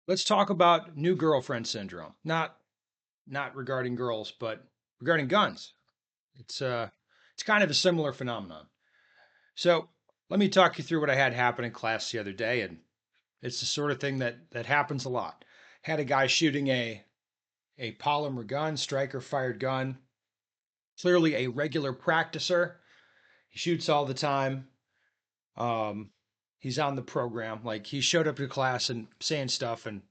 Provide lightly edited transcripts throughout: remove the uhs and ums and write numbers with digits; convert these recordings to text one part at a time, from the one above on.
Let's talk about new girlfriend syndrome. Not regarding girls, but regarding guns. It's kind of a similar phenomenon. So let me talk you through what I had happen in class the other day, and it's the sort of thing that happens a lot. Had a guy shooting a polymer gun, striker fired gun, clearly a regular practicer. He shoots all the time. Um, he's on the program. Like he showed up to class and saying stuff, and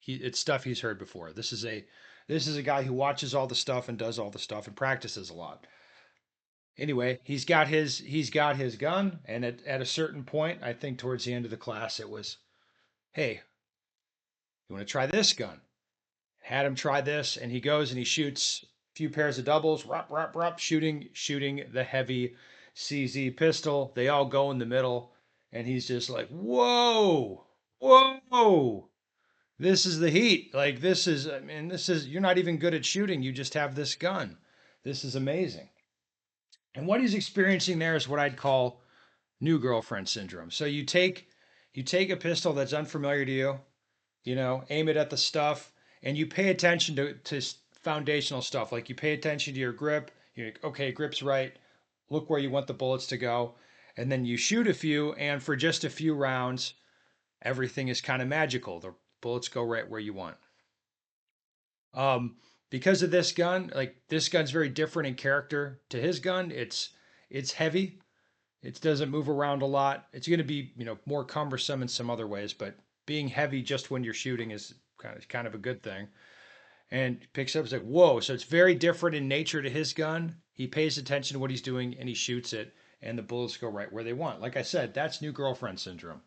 it's stuff he's heard before. This is a guy who watches all the stuff and does all the stuff and practices a lot. Anyway, he's got his gun, and at a certain point, I think towards the end of the class, it was, hey, you want to try this gun? Had him try this, and he goes and he shoots a few pairs of doubles, rop, rop, rop, shooting the heavy CZ pistol. They all go in the middle, and he's just like, whoa, whoa. This is the heat. Like I mean, you're not even good at shooting. You just have this gun. This is amazing. And what he's experiencing there is what I'd call new girlfriend syndrome. So you take a pistol that's unfamiliar to you, aim it at the stuff, and you pay attention to foundational stuff. Like you pay attention to your grip. You're like, okay, grip's right. Look where you want the bullets to go. And then you shoot a few, and for just a few rounds, everything is kind of magical. The bullets go right where you want. Um, because of this gun, like this gun's very different in character to his gun. It's heavy. It doesn't move around a lot. It's going to be, more cumbersome in some other ways, but being heavy just when you're shooting is kind of a good thing. And picks up, it's like, whoa. So it's very different in nature to his gun. He pays attention to what he's doing and he shoots it, and the bullets go right where they want. Like I said, that's new girlfriend syndrome,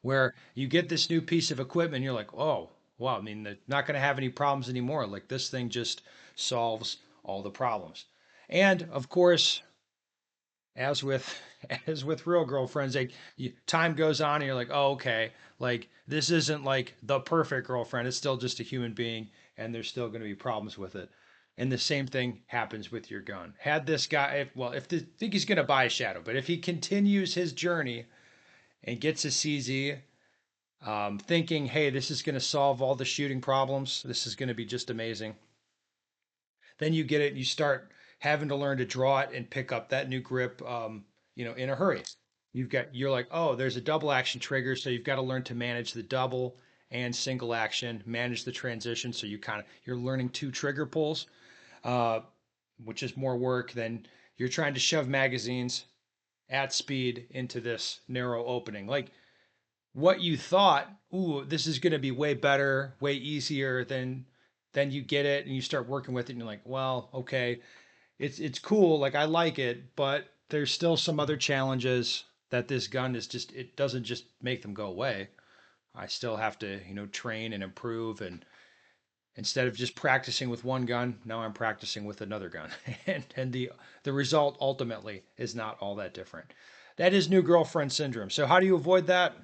where you get this new piece of equipment, and you're like, oh, wow, I mean, they're not going to have any problems anymore. Like this thing just solves all the problems. And of course, as with as with real girlfriends, time goes on, and you're like, oh, okay, like this isn't like the perfect girlfriend. It's still just a human being, and there's still going to be problems with it. And the same thing happens with your gun. Had this guy, if think he's going to buy a Shadow, but if he continues his journey and gets a CZ, thinking, hey, this is going to solve all the shooting problems. This is going to be just amazing. Then you get it, and you start having to learn to draw it and pick up that new grip, in a hurry. You're like, oh, there's a double action trigger, so you've got to learn to manage the double and single action, manage the transition. So you're learning two trigger pulls, uh, which is more work than you're trying to shove magazines at speed into this narrow opening. Like what you thought, ooh, this is going to be way better, way easier than you get it and you start working with it and you're like, well, okay, it's cool, like I like it, but there's still some other challenges that this gun is just it doesn't just make them go away. I still have to, train and improve, and instead of just practicing with one gun, now I'm practicing with another gun. And the result ultimately is not all that different. That is new girlfriend syndrome. So how do you avoid that?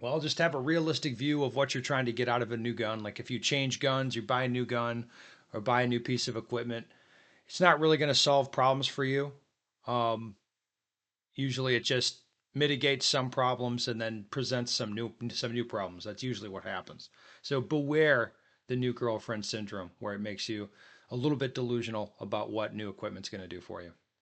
Well, just have a realistic view of what you're trying to get out of a new gun. Like if you change guns, you buy a new gun or buy a new piece of equipment, it's not really going to solve problems for you. Um, Usually, it just mitigates some problems and then presents some new problems. That's usually what happens. So beware the new girlfriend syndrome, where it makes you a little bit delusional about what new equipment's going to do for you.